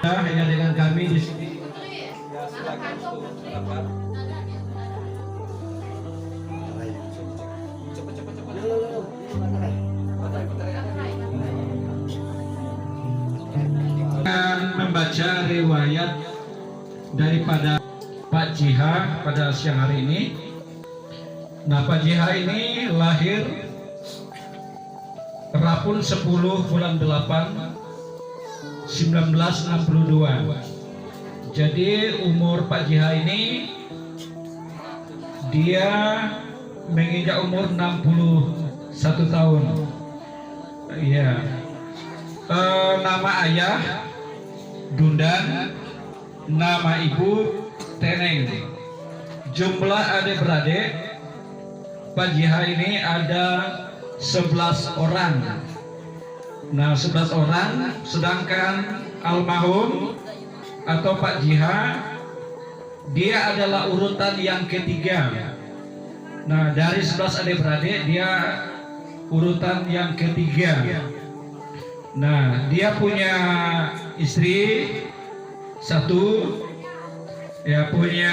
Hanya dengan kami di sini. Membaca riwayat daripada Pak Jiha pada siang hari ini. Nah, Pak Jiha ini lahir Rapun 10 bulan 8 1962. Jadi umur Pak Jiha ini dia menginjak umur 61 tahun. Iya. Nama ayah Dundan, nama ibu Teneng. Jumlah adik-beradik Pak Jiha ini ada 11 orang. Nah, 11 orang, sedangkan almarhum atau Pak Jiha dia adalah urutan yang ketiga. Nah, dari 11 adik-beradik dia urutan yang ketiga. Nah, dia punya istri 1, ya, punya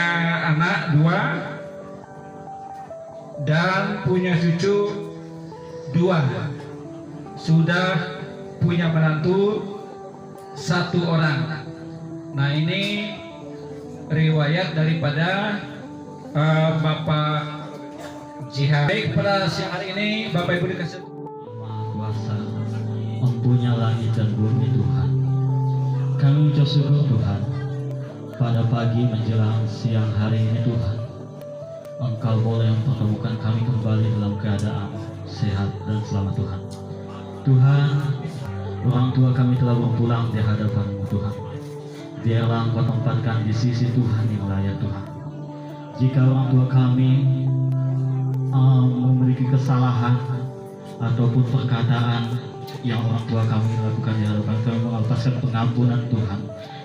anak 2, dan punya cucu 2. Sudah punya menantu 1 orang. Nah, ini riwayat daripada Bapak Jiha. Baik, pada siang hari ini Bapak Ibu dikasih Maha Kuasa, mempunyai langit dan bumi Tuhan. Kami ucap syukur Tuhan pada pagi menjelang siang hari ini Tuhan. Engkau boleh mempertemukan kami kembali dalam keadaan sehat dan selamat Tuhan. Tuhan, orang tua kami telah berpulang di hadapan-Mu Tuhan. Biarlah Engkau tempatkan di sisi Tuhan yang layak Tuhan. Jika orang tua kami memiliki kesalahan ataupun perkataan yang orang tua kami lakukan di hadapan kami, mengataskan pengampunan Tuhan.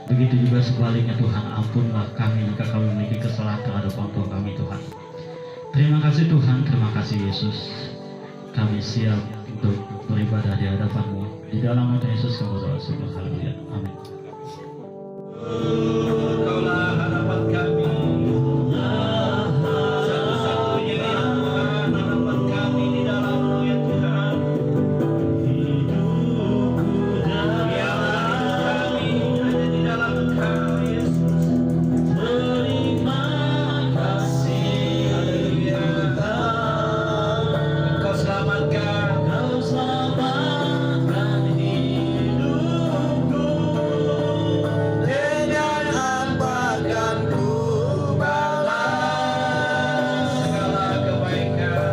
Begitu juga sebaliknya Tuhan, ampunlah kami jika kami memiliki kesalahan terhadap orang tua kami Tuhan. Terima kasih Tuhan, terima kasih Yesus. Kami siap untuk beribadah di hadapan-Mu. Di dalam nama Yesus kami berdoa syukur. Haleluya. Amin. Kaulah harapan kami, satu-satunya ya Tuhan, harapan kami di dalam-Mu ya Tuhan. Biarlah kami hanya di dalam Engkau Yesus. Terima kasih, haleluya. Engkau selamatkan hidupku. Dengan apa akan ku balas segala kebaikan-Mu.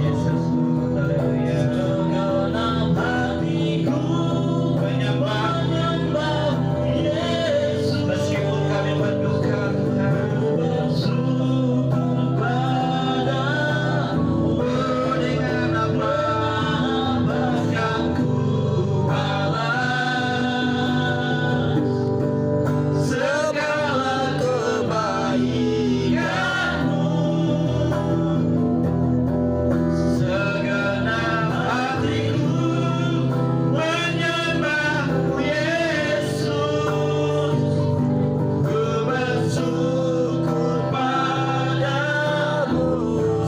Yesus, haleluya. Segenap hatiku menyembah-Mu Yesus. Meskipun kami berduka Tuhan, bersyukur padamu. Dengan apa akan ku balas segala kebaikan-Mu. Segenap hatiku menyembah-Mu Yesus. Ku bersyukur padamu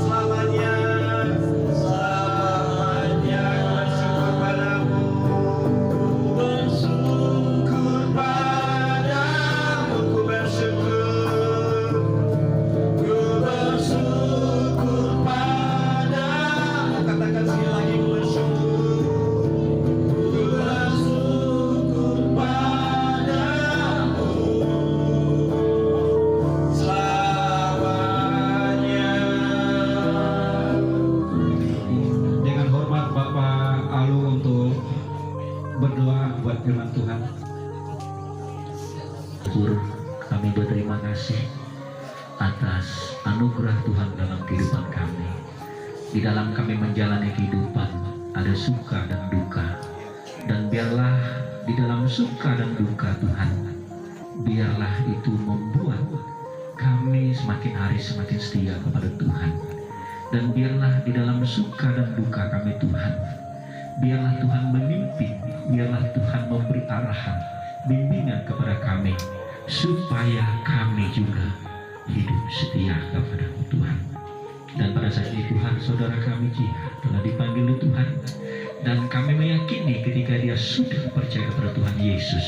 selamanya, selamanya bersyukur padamu. Ku bersyukur padamu, ku bersyukur. Ku bersyukur padamu. Katakan sekali lagi, ku bersyukur. Ku bersyukur padamu selamanya. Dengan hormat Bapak Alu untuk berdoa buat firman Tuhan. Syukur, kami berterima kasih atas anugerah Tuhan dalam kehidupan kami. Di dalam kami menjalani kehidupan ada suka dan duka. Dan biarlah di dalam suka dan duka Tuhan, biarlah itu membuat kami semakin hari semakin setia kepada Tuhan. Dan biarlah di dalam suka dan duka kami Tuhan, biarlah Tuhan memimpin, biarlah Tuhan memberi arahan, bimbingan kepada kami, supaya kami juga hidup setia kepada-Mu Tuhan. Dan pada saat ini Tuhan, saudara kami Jiha telah dipanggil oleh Tuhan, dan kami meyakini ketika dia sudah percaya kepada Tuhan Yesus,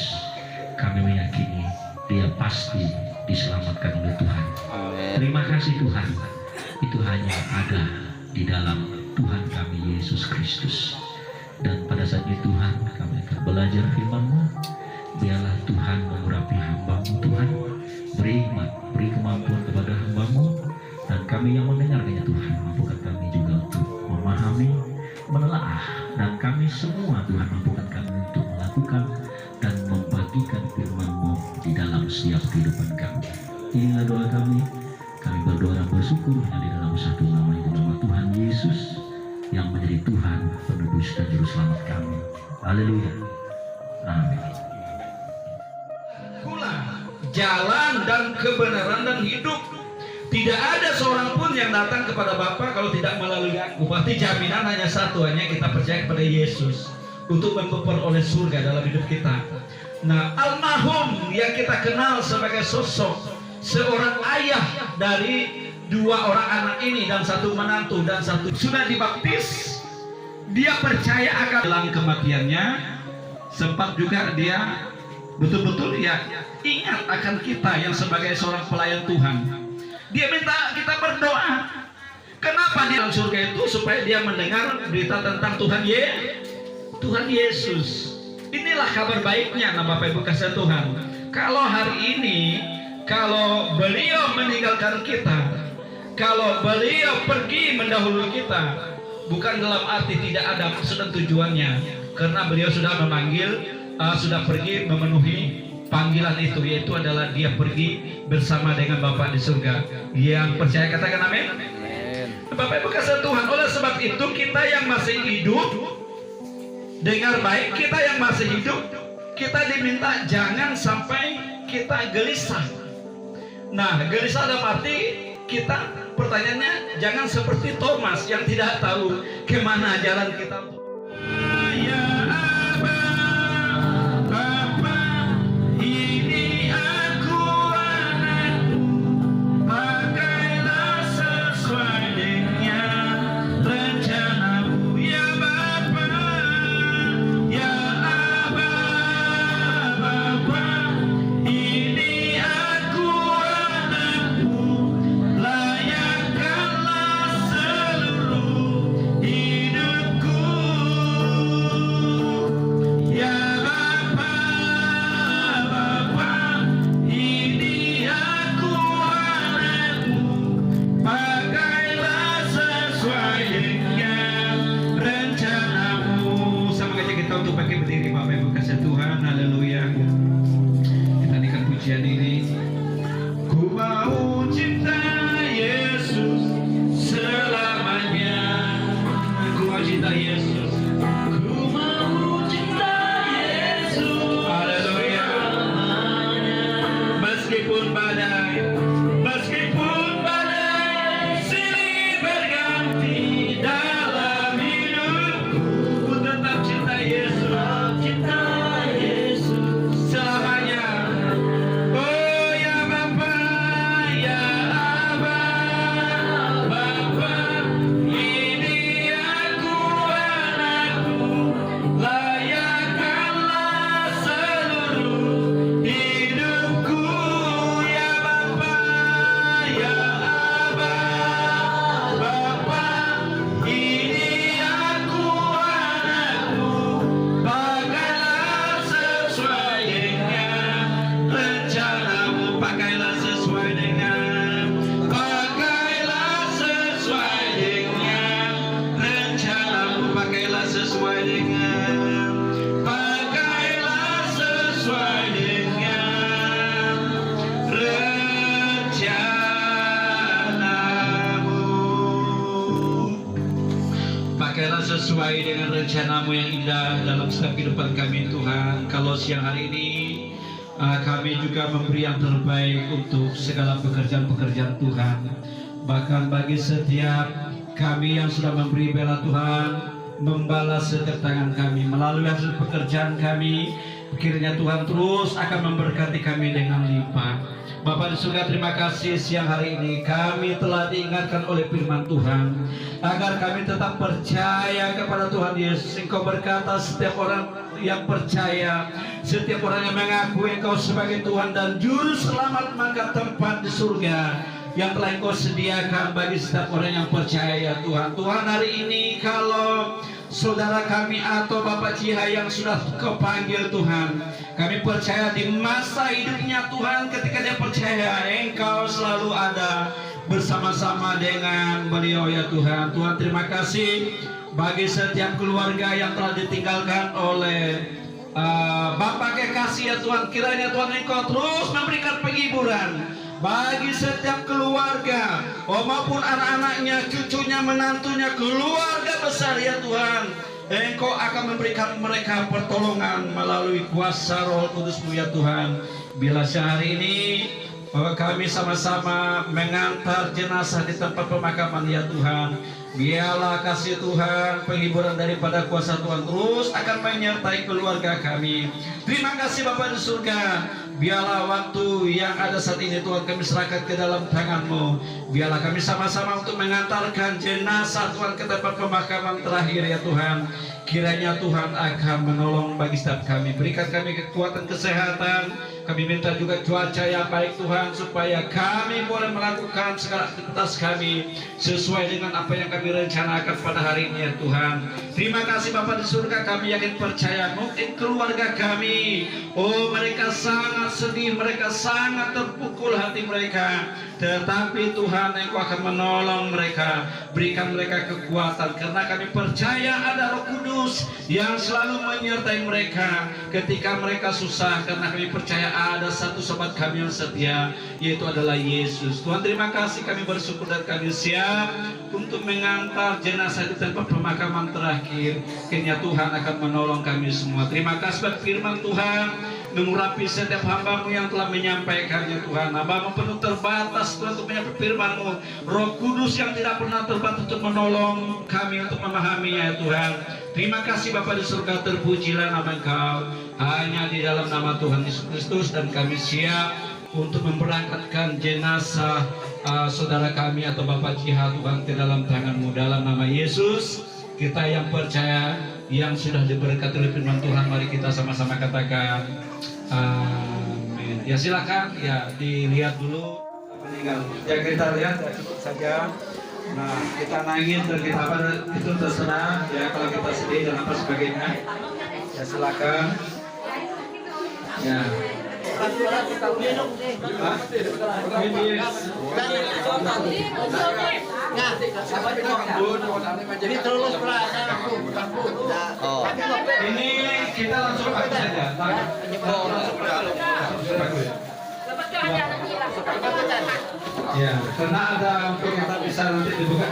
kami meyakini dia pasti diselamatkan oleh Tuhan. Terima kasih Tuhan, itu hanya ada di dalam Tuhan kami Yesus Kristus. Dan pada saat ini Tuhan, kami akan belajar firman-Mu. Biarlah Tuhan mengurapi hamba-Mu Tuhan, beri hikmat, beri kemampuan kepada hamba-Mu, dan kami yang mendengarnya Tuhan, mampukan kami juga untuk memahami, menelaah, dan kami semua Tuhan mampukan kami untuk melakukan dan membagikan firman-Mu di dalam setiap kehidupan kami. Inilah doa kami berdoa dan bersyukur hanya di dalam satu nama, itu nama Tuhan Yesus, yang menjadi Tuhan, penebus dan juru selamat kami. Haleluya. Amin. Jalan dan kebenaran dan hidup. Tidak ada seorang pun yang datang kepada Bapa kalau tidak melalui aku. Berarti jaminan hanya satu, hanya kita percaya kepada Yesus untuk memperoleh surga dalam hidup kita. Nah, almarhum yang kita kenal sebagai sosok seorang ayah dari dua orang anak ini dan satu menantu dan satu sudah dibaptis. Dia percaya akan dalam kematiannya, sempat juga dia betul-betul ya ingat akan kita yang sebagai seorang pelayan Tuhan. Dia minta kita berdoa. Kenapa di dalam surga itu? Supaya dia mendengar berita tentang Tuhan Yesus. Inilah kabar baiknya, nah Bapak Ibu kasih Tuhan. Kalau hari ini, kalau beliau meninggalkan kita, kalau beliau pergi mendahului kita, bukan dalam arti tidak ada maksud dan tujuannya, karena beliau sudah memanggil, sudah pergi memenuhi panggilan itu, yaitu adalah dia pergi bersama dengan Bapa di surga. Yang percaya katakan amin. Bapak Ibu kasih Tuhan, oleh sebab itu kita yang masih hidup, dengar baik, kita yang masih hidup, kita diminta jangan sampai kita gelisah. Nah, gelisah dalam arti kita, pertanyaannya jangan seperti Thomas yang tidak tahu kemana jalan kita. Sesuai dengan rencana-Mu yang indah dalam setiap kehidupan kami Tuhan. Kalau siang hari ini kami juga memberi yang terbaik untuk segala pekerjaan-pekerjaan Tuhan. Bahkan bagi setiap Kami yang sudah memberi bela Tuhan, membalas setiap tangan kami melalui hasil pekerjaan kami. Kiranya Tuhan terus akan memberkati kami dengan limpah. Bapa di surga, terima kasih siang hari ini kami telah diingatkan oleh firman Tuhan agar kami tetap percaya kepada Tuhan Yesus. Engkau berkata setiap orang yang percaya, setiap orang yang mengakui Engkau sebagai Tuhan dan Juru Selamat, maka tempat di surga yang telah Engkau sediakan bagi setiap orang yang percaya ya Tuhan. Tuhan, hari ini kalau saudara kami atau Bapak Ciha yang sudah Kau panggil Tuhan, kami percaya di masa hidupnya Tuhan, ketika dia percaya Engkau selalu ada bersama-sama dengan beliau ya Tuhan. Tuhan, terima kasih bagi setiap keluarga yang telah ditinggalkan oleh Bapak kekasih ya Tuhan. Kiranya Tuhan Engkau terus memberikan penghiburan bagi setiap keluarga, maupun anak-anaknya, cucunya, menantunya, keluarga besar ya Tuhan. Engkau akan memberikan mereka pertolongan melalui kuasa Roh Kudus-Mu ya Tuhan. Bila sehari ini kami sama-sama mengantar jenazah di tempat pemakaman ya Tuhan, biarlah kasih Tuhan, penghiburan daripada kuasa Tuhan terus akan menyertai keluarga kami. Terima kasih Bapa di surga. Biarlah waktu yang ada saat ini Tuhan kami serahkan ke dalam tangan-Mu. Biarlah kami sama-sama untuk mengantarkan jenazah Tuhan ke tempat pemakaman terakhir ya Tuhan. Kiranya Tuhan akan menolong bagi setiap kami. Berikan kami kekuatan, kesehatan. Kami minta juga cuaca yang baik Tuhan, supaya kami boleh melakukan segala aktivitas kami sesuai dengan apa yang kami rencanakan pada hari ini ya Tuhan. Terima kasih Bapa di surga. Kami yakin percaya mungkin keluarga kami, mereka sangat sedih, mereka sangat terpukul hati mereka, tetapi Tuhan Engkau akan menolong mereka. Berikan mereka kekuatan, karena kami percaya ada Roh Kudus yang selalu menyertai mereka ketika mereka susah. Karena kami percaya ada satu sobat kami yang setia, yaitu adalah Yesus. Tuhan, terima kasih, kami bersyukur dan kami siap untuk mengantar jenazah di tempat pemakaman terakhir. Kiranya Tuhan akan menolong kami semua. Terima kasih buat firman Tuhan, mengurapi setiap hamba-Mu yang telah menyampaikannya Tuhan. Hamba-Mu penuh terbatas Tuhan untuk menyampaikan firman-Mu. Roh Kudus yang tidak pernah terbatas untuk menolong kami untuk memahaminya ya Tuhan. Terima kasih Bapa di surga, terpujilah nama Engkau. Hanya di dalam nama Tuhan Yesus Kristus, dan kami siap untuk memberangkatkan jenazah saudara kami atau Bapak Ciha Tuhan ke dalam tangan-Mu. Dalam nama Yesus, kita yang percaya, yang sudah diberkati oleh firman Tuhan, mari kita sama-sama katakan amin. Ya silakan, ya dilihat dulu meninggal. Ya kita lihat, ya cukup saja. Nah, kita nangis dan kita apa itu terserah ya, kalau kita sedih dan apa sebagainya. Ya silakan. Ya. Ini kita langsung pakai saja. Ya, karena ada untuk kita bisa nanti dibuka.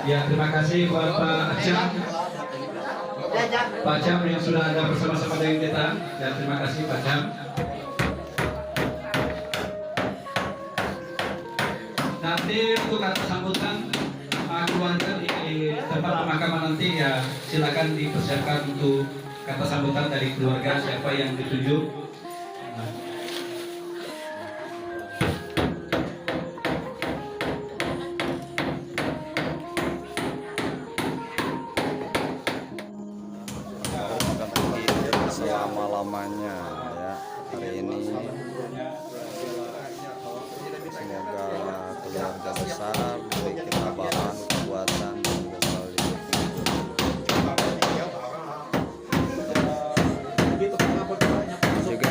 Ya, terima kasih Bapak Acam. Pak Cam yang sudah ada bersama-sama dengan kita. Ya, terima kasih Pak Cam. Nanti untuk kata sambutan keluarga di tempat pemakaman nanti ya silakan dipersiapkan untuk kata sambutan dari keluarga siapa yang dituju. Selama-lamanya ya hari ini, semoga keluarga besar beri ketabahan, kekuatan, dan selalu juga.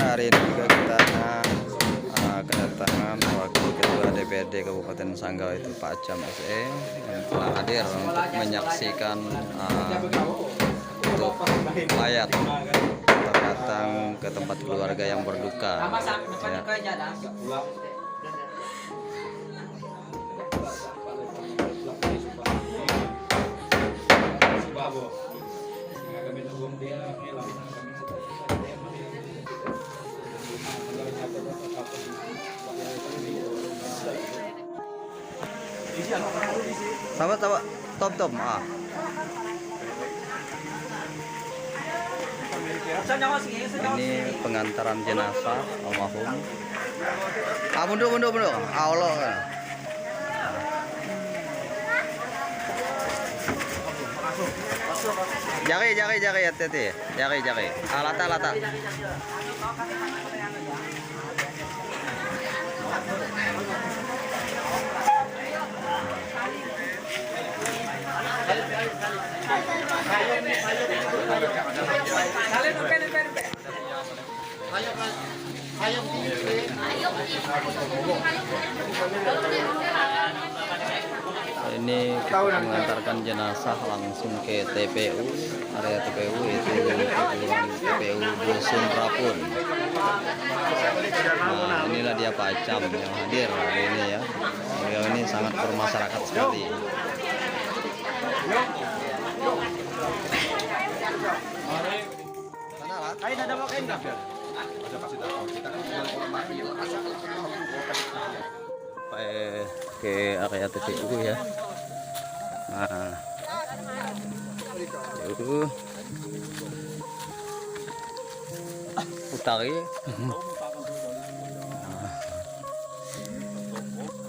Hari ini juga kita kedatangan wakil ketua DPRD Kabupaten Sanggau, itu Pak Acam SE, yang telah hadir untuk menyaksikan untuk mayat datang ke tempat keluarga yang berduka ya. Sahabat, top. Ah. Ini pengantaran jenazah almarhum. Ah, mundur. Allah. Jari, hati-hati. Jari. Ah, lata. Ini kita mengantarkan jenazah langsung ke TPU, area TPU itu TPU Dusun Rapun. Nah, inilah dia Pak Acam yang hadir hari ini ya. Beliau ini sangat bermasyarakat sekali. Ke area TPU ya. Nah, itu utari.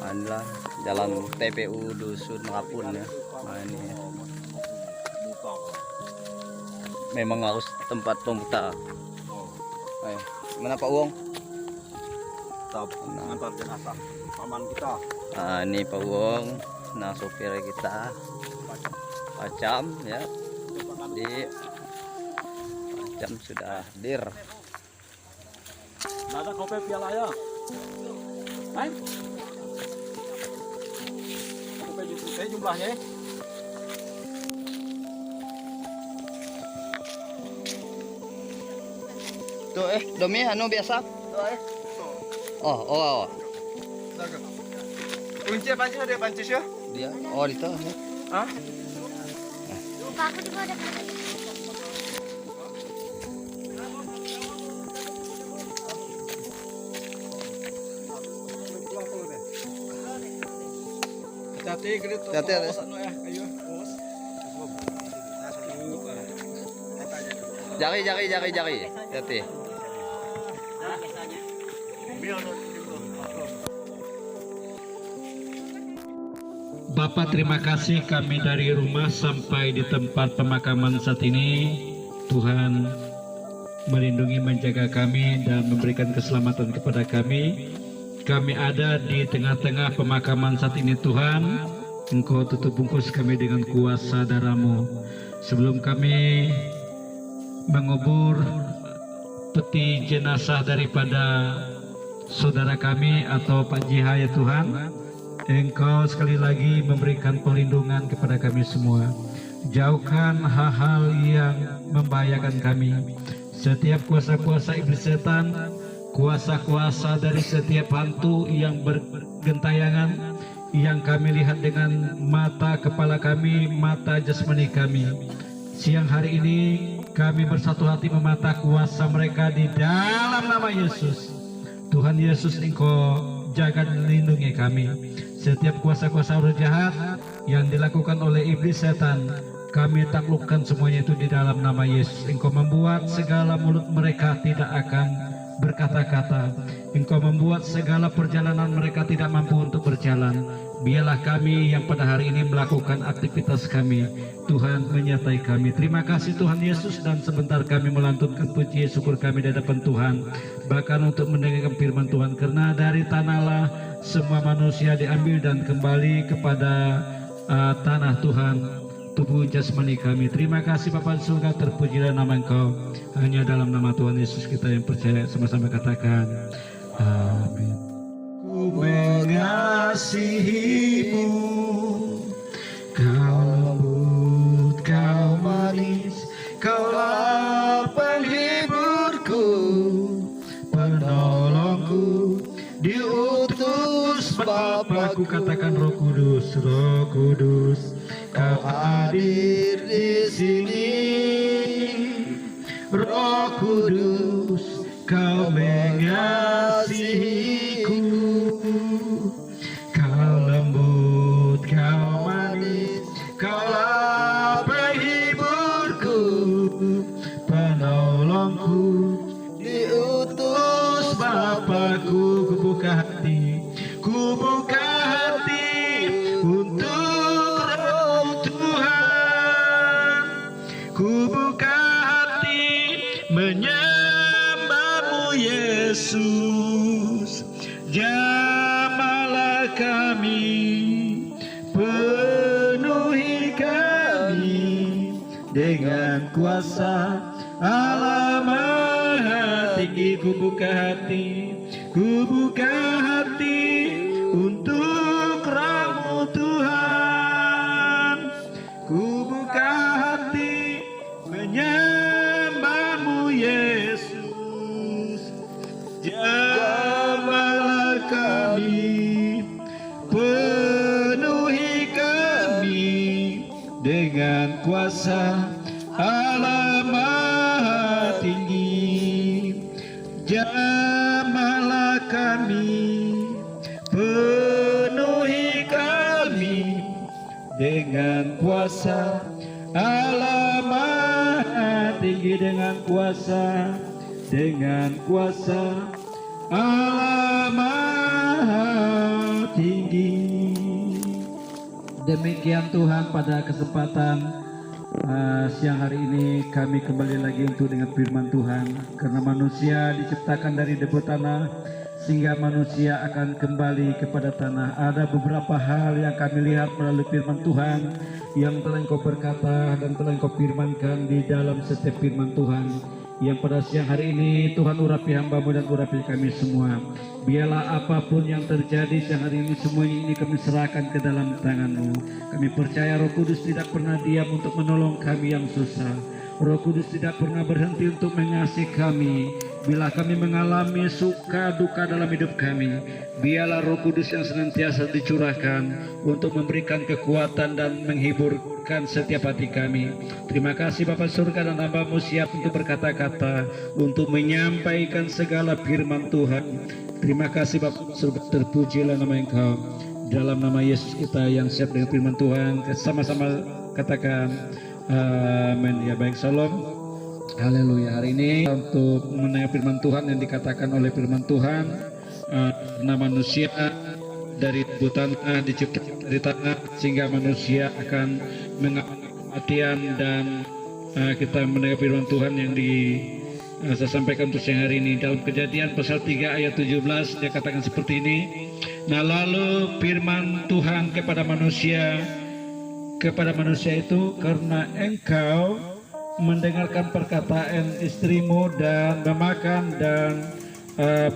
Inilah jalan TPU Dusun Rapun ya. Nah, ini ya. Memang harus tempat pemutar. Ayo, mana Pak Uong? Antar jenazah paman kita. Nah, ini Pak Uong, nah sopir kita Pacam ya. Di Pacam sudah hadir. Ada kopi piala ya. Hai. Kopi jumlahnya. Tuh Domi anu biasa. Oh. Kunci panci ada panci sih? Dia. Oh, itu. Hah? Lupa aku juga ada. Hati-hati. Jari. Hati. Bapak, terima kasih kami dari rumah sampai di tempat pemakaman saat ini. Tuhan melindungi, menjaga kami dan memberikan keselamatan kepada kami. Kami ada di tengah-tengah pemakaman saat ini Tuhan. Engkau tutup bungkus kami dengan kuasa darah-Mu. Sebelum kami mengubur peti jenazah daripada saudara kami atau Pak Jiha ya Tuhan, Engkau sekali lagi memberikan perlindungan kepada kami semua. Jauhkan hal-hal yang membahayakan kami. Setiap kuasa-kuasa iblis setan, kuasa-kuasa dari setiap hantu yang bergentayangan, yang kami lihat dengan mata kepala kami, mata jasmani kami. Siang hari ini kami bersatu hati memata kuasa mereka di dalam nama Yesus. Tuhan Yesus, Engkau jaga dan lindungi kami. Setiap kuasa-kuasa roh jahat yang dilakukan oleh iblis setan, kami taklukkan semuanya itu di dalam nama Yesus. Engkau membuat segala mulut mereka tidak akan berkata-kata. Engkau membuat segala perjalanan mereka tidak mampu untuk berjalan. Biarlah kami yang pada hari ini melakukan aktivitas kami, Tuhan menyertai kami. Terima kasih Tuhan Yesus, dan sebentar kami melantunkan puji syukur kami di hadapan Tuhan, bahkan untuk mendengarkan firman Tuhan, karena dari tanahlah semua manusia diambil dan kembali kepada tanah Tuhan, tubuh jasmani kami. Terima kasih Bapa di surga, terpujilah nama Engkau. Hanya dalam nama Tuhan Yesus kita yang percaya, sama-sama katakan amin. Ku mengasihimu, kau lembut, kau manis, kaulah penghiburku, penolongku, diutus Bapakku. Katakan Roh Kudus, Roh Kudus, kau hadir di sini. Roh Kudus, kau mengasihiku, kau lembut, Bapakku, ku buka hati untuk Roh Tuhan. Ku buka hati menyembah-Mu Yesus. Jamahlah kami, penuhi kami dengan kuasa Allah Maha Tinggi. Ku buka hati untuk Roh Tuhan. Ku buka hati menyembah-Mu Yesus. Jamahlah kami, penuhi kami dengan kuasa Allah Maha Tinggi. Jamahlah kami, penuhi kami dengan kuasa Allah Maha Tinggi. Dengan kuasa Allah Maha Tinggi. Demikian Tuhan, pada kesempatan siang hari ini kami kembali lagi untuk dengar firman Tuhan. Karena manusia diciptakan dari debu tanah, sehingga manusia akan kembali kepada tanah. Ada beberapa hal yang kami lihat melalui firman Tuhan yang telah Engkau berkata dan telah Engkau firmankan di dalam setiap firman Tuhan. Yang pada siang hari ini Tuhan urapi hamba-Mu dan urapi kami semua. Biarlah apapun yang terjadi siang hari ini, semuanya ini kami serahkan ke dalam tangan-Mu. Kami percaya Roh Kudus tidak pernah diam untuk menolong kami yang susah. Roh Kudus tidak pernah berhenti untuk mengasihi kami. Bila kami mengalami suka duka dalam hidup kami, biarlah Roh Kudus yang senantiasa dicurahkan untuk memberikan kekuatan dan menghiburkan setiap hati kami. Terima kasih Bapa surga, dan hamba-Mu siap untuk berkata-kata, untuk menyampaikan segala firman Tuhan. Terima kasih Bapa surga, terpujilah nama Engkau. Dalam nama Yesus kita yang siap dengan firman Tuhan, sama-sama katakan amin. Ya baik, salam. Haleluya. Hari ini untuk mendengar firman Tuhan yang dikatakan oleh firman Tuhan, karena manusia dari debu tanah, diciptakan dari tanah, sehingga manusia akan mengalami kematian. Dan kita mendengar firman Tuhan yang saya sampaikan untuk siang hari ini dalam Kejadian pasal 3 ayat 17. Dia katakan seperti ini. Nah, lalu firman Tuhan kepada manusia itu, karena engkau mendengarkan perkataan istrimu dan memakan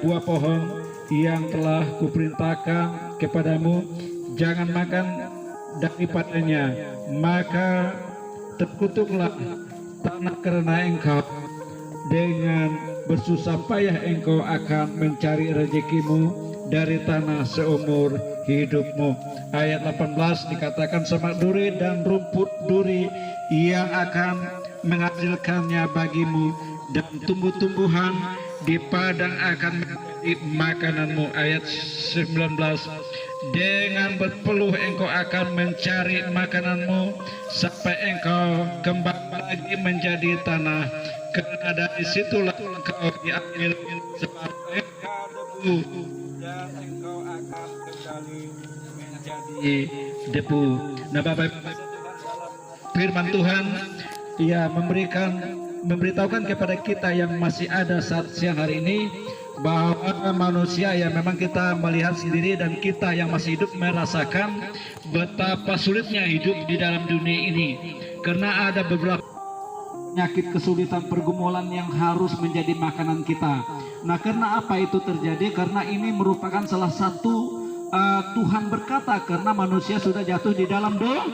buah pohon yang telah kuperintahkan kepadamu, jangan makan daripadanya, maka terkutuklah tanah karena engkau, dengan bersusah payah engkau akan mencari rezekimu dari tanah seumur hidupmu. Ayat 18 dikatakan, semak duri dan rumput duri yang akan menghasilkannya bagimu, dan tumbuh-tumbuhan di padang akan menjadi makananmu. Ayat 19, dengan berpeluh engkau akan mencari makananmu sampai engkau kembali lagi menjadi tanah, karena dari situlah engkau diambil sebagai debu, dan engkau akan kembali menjadi debu. Nah, Bapak firman Tuhan ia memberitahukan kepada kita yang masih ada saat siang hari ini, bahwa manusia yang memang kita melihat sendiri, dan kita yang masih hidup merasakan betapa sulitnya hidup di dalam dunia ini, karena ada beberapa penyakit, kesulitan, pergumulan yang harus menjadi makanan kita. Nah, karena apa itu terjadi? Karena ini merupakan salah satu Tuhan berkata, karena manusia sudah jatuh di dalam dosa.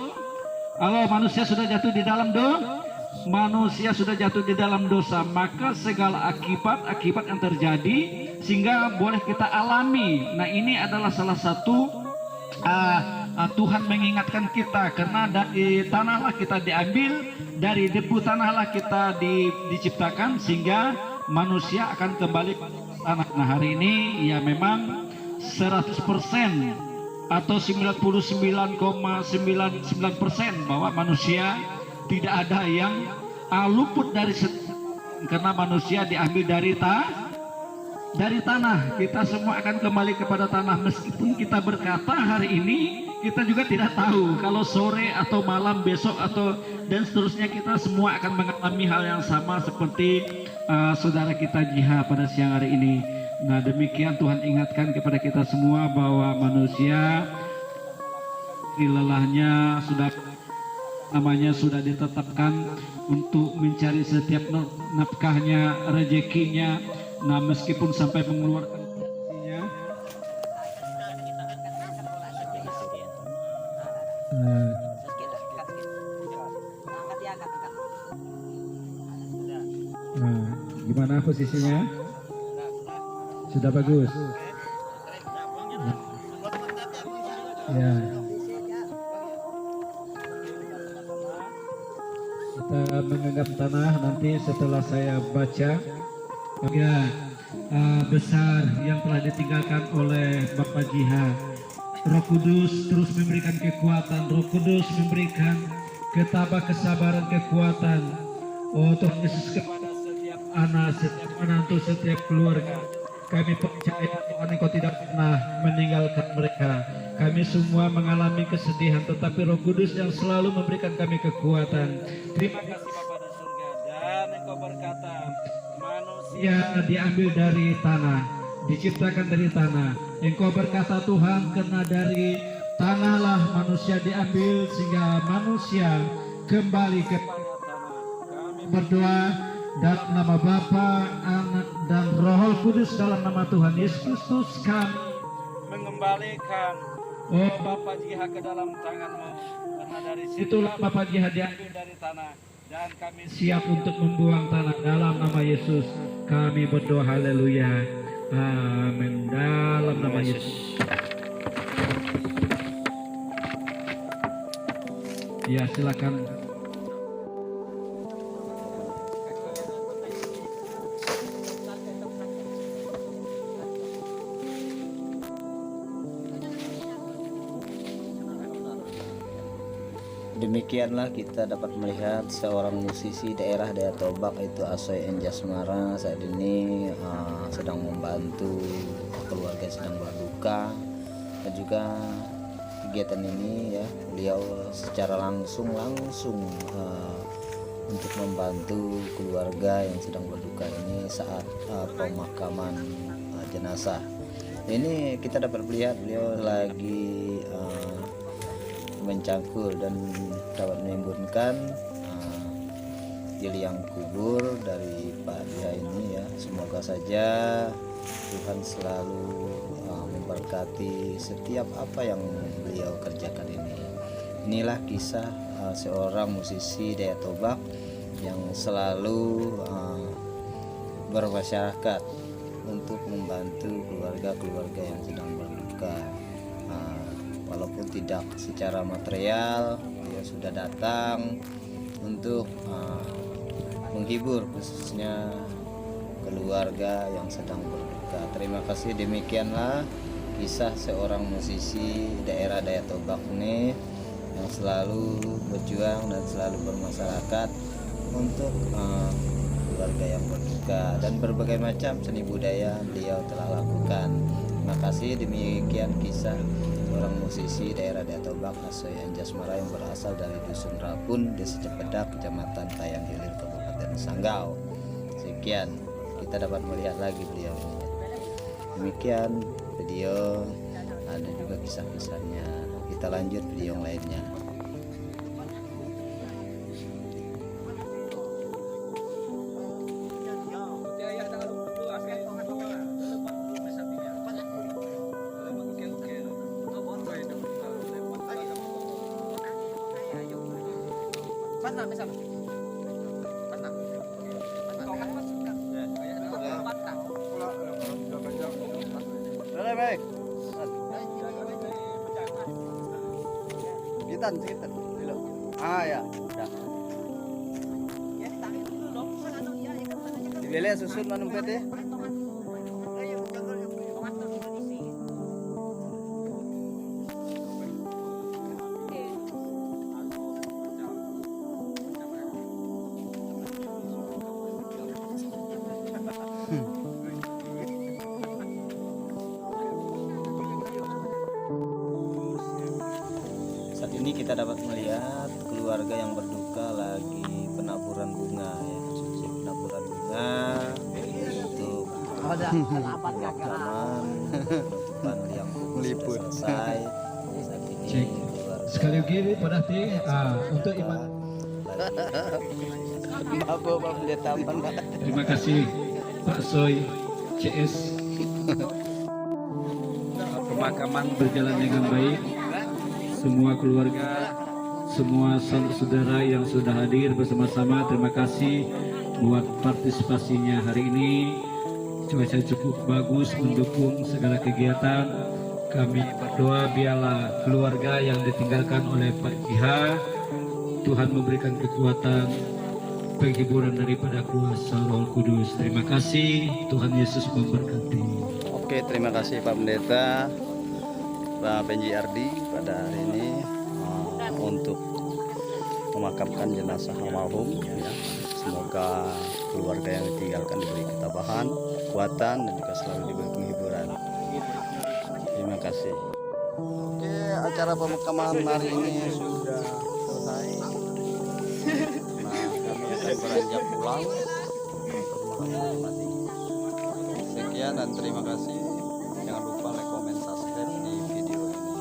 Manusia sudah jatuh di dalam dosa. Manusia sudah jatuh di dalam dosa, maka segala akibat yang terjadi sehingga boleh kita alami. Nah, ini adalah salah satu Tuhan mengingatkan kita, karena dari tanahlah kita diambil, dari debu tanahlah kita diciptakan, sehingga manusia akan kembali ke tanah. Nah, hari ini ya memang 100% atau 99,99% bahwa manusia tidak ada yang luput dari karena manusia diambil dari tanah. Kita semua akan kembali kepada tanah. Meskipun kita berkata hari ini, kita juga tidak tahu kalau sore atau malam besok atau dan seterusnya kita semua akan mengalami hal yang sama seperti saudara kita Jiha pada siang hari ini. Nah, demikian Tuhan ingatkan kepada kita semua bahwa manusia di lelahnya sudah ditetapkan untuk mencari setiap nafkahnya, rezekinya. Nah, meskipun sampai mengeluarkan rezekinya, gimana posisinya? Sudah bagus. Ya. Kita menganggap tanah nanti setelah saya baca besar yang telah ditinggalkan oleh Bapak Jiha. Roh Kudus terus memberikan kekuatan, Roh Kudus memberikan kesabaran, kekuatan. Oh Tuhan Yesus, kepada setiap anak, setiap menantu, setiap keluarga, kami percaya Tuhan Engkau tidak pernah meninggalkan mereka. Kami semua mengalami kesedihan, tetapi Roh Kudus yang selalu memberikan kami kekuatan. Terima kasih Bapa di surga. Dan Engkau berkata, manusia diambil dari tanah, diciptakan dari tanah. Engkau berkata Tuhan, karena dari tanahlah manusia diambil sehingga manusia kembali kepada tanah. Kami berdoa dalam nama Bapa, Anak, dan Roh Kudus, dalam nama Tuhan Yesus Kristus kami mengembalikan Bapak Jiha ke dalam tangan-Mu. Karena dari situlah Bapak Jiha diambil dari tanah, dan kami siap untuk membuang tanah. Dalam nama Yesus kami berdoa, haleluya, amin. Dalam nama Yesus. Ya, silakan. Demikianlah kita dapat melihat seorang musisi daerah Daya Tobak, itu Asoy Enjasmara, saat ini sedang membantu keluarga sedang berduka. Dan juga kegiatan ini ya, beliau secara langsung untuk membantu keluarga yang sedang berduka ini saat pemakaman jenazah. Ini kita dapat melihat beliau lagi mencangkul dan dapat menimbunkan yang kubur dari Pak Jiha ini ya. Semoga saja Tuhan selalu memberkati setiap apa yang beliau kerjakan ini. Inilah kisah seorang musisi Daya Tobak yang selalu bermasyarakat untuk membantu keluarga-keluarga yang sedang berduka. Walaupun tidak secara material, dia sudah datang untuk menghibur khususnya keluarga yang sedang berduka. Terima kasih. Demikianlah kisah seorang musisi daerah Daya Tobak ini yang selalu berjuang dan selalu bermasyarakat untuk keluarga yang berduka, dan berbagai macam seni budaya beliau telah lakukan. Terima kasih. Demikian kisah seorang musisi daerah Daya Tobak, Asoy Enjasmara, yang berasal dari Dusun Rapun, Desa Cepedak, Kecamatan Tayang Hilir, Kabupaten Sanggau. Sekian, kita dapat melihat lagi beliau ini. Demikian video, ada juga kisah-kisahnya. Kita lanjut video yang lainnya. Baik. Gitan dulu. Ya. Udah. Dibeli susun manung pete. ini kita dapat melihat keluarga yang berduka lagi penaburan bunga ya, resepsi penaburan bunga untuk pemakaman penutupan liang kubur sudah selesai. Saat ini Cek. keluarga Sekali lagi pada untuk iman. Terima kasih Pak Soy CS. Pemakaman berjalan dengan baik. Semua keluarga, semua saudara yang sudah hadir bersama-sama, terima kasih buat partisipasinya hari ini. Cuaca cukup bagus mendukung segala kegiatan. Kami berdoa biarlah keluarga yang ditinggalkan oleh Pak Jiha, Tuhan memberikan kekuatan, penghiburan daripada kuasa Roh Kudus. Terima kasih, Tuhan Yesus memberkati. Oke, terima kasih Pak Pendeta, Pak Benji Ardi pada hari ini untuk memakamkan jenazah almarhum. Ya. Semoga keluarga yang ditinggalkan diberi ketabahan, kekuatan, dan juga selalu diberi penghiburan. Terima kasih. Oke, acara pemakaman hari ini sudah selesai. Nah, kami akan beranjak pulang ke rumah masing-masing. Sekian dan terima kasih. Jangan lupa like, comment, subscribe di video ini.